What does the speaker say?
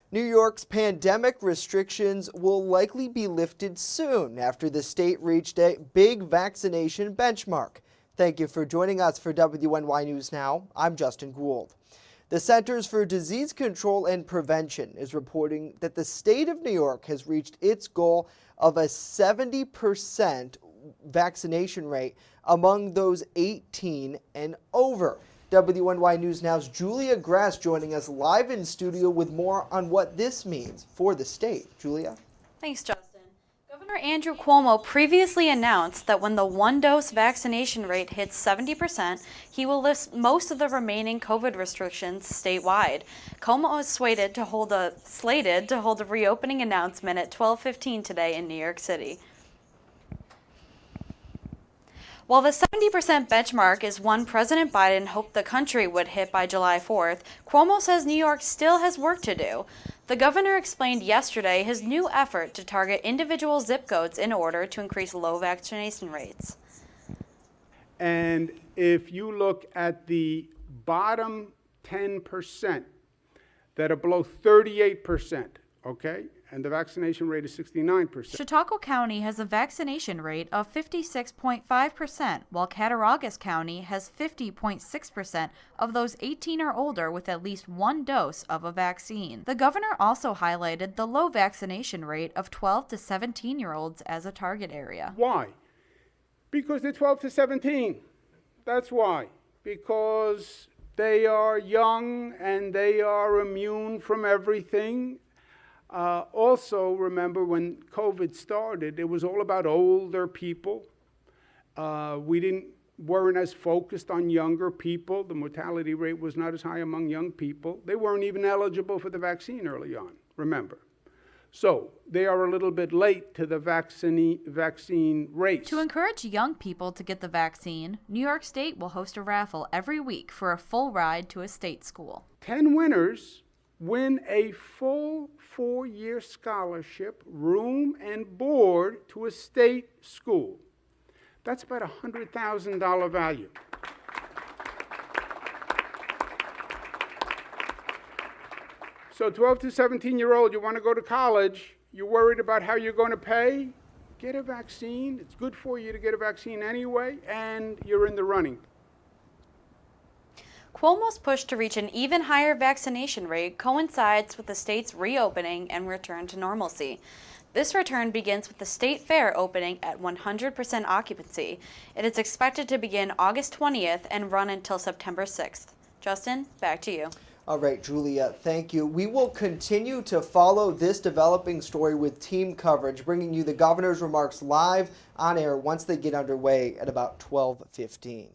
New York's pandemic restrictions will likely be lifted soon after the state reached a big vaccination benchmark. Thank you for joining us for WNY News Now. I'm Justin Gould. The Centers for Disease Control and Prevention is reporting that the state of New York has reached its goal of a 70% vaccination rate among those 18 and over. WNY News Now's Julia Grass joining us live in studio with more on what this means for the state. Julia? Thanks, Justin. Governor Andrew Cuomo previously announced that when the one-dose vaccination rate hits 70%, he will lift most of the remaining COVID restrictions statewide. Cuomo is slated to hold a reopening announcement at 12:15 today in New York City. While the 70% benchmark is one President Biden hoped the country would hit by July 4th, Cuomo says New York still has work to do. The governor explained yesterday his new effort to target individual zip codes in order to increase low vaccination rates. And if you look at the bottom 10% that are below 38%, okay? And the vaccination rate is 69%. Chautauqua County has a vaccination rate of 56.5%, while Cattaraugus County has 50.6% of those 18 or older with at least one dose of a vaccine. The governor also highlighted the low vaccination rate of 12 to 17-year-olds as a target area. Why? Because they're 12 to 17. That's why. Because they are young and they are immune from everything. Also, remember when COVID started, it was all about older people. We weren't as focused on younger people. The mortality rate was not as high among young people. They weren't even eligible for the vaccine early on, remember. So they are a little bit late to the vaccine race. To encourage young people to get the vaccine, New York State will host a raffle every week for a full ride to a state school. 10 winners win a full 4-year scholarship, room and board to a state school. That's about a $100,000 value. So 12 to 17-year-old, you want to go to college, you're worried about how you're going to pay, get a vaccine. It's good for you to get a vaccine anyway, and you're in the running. Cuomo's push to reach an even higher vaccination rate coincides with the state's reopening and return to normalcy. This return begins with the state fair opening at 100% occupancy. It is expected to begin August 20th and run until September 6th. Justin, back to you. All right, Julia, thank you. We will continue to follow this developing story with team coverage, bringing you the governor's remarks live on air once they get underway at about 12:15.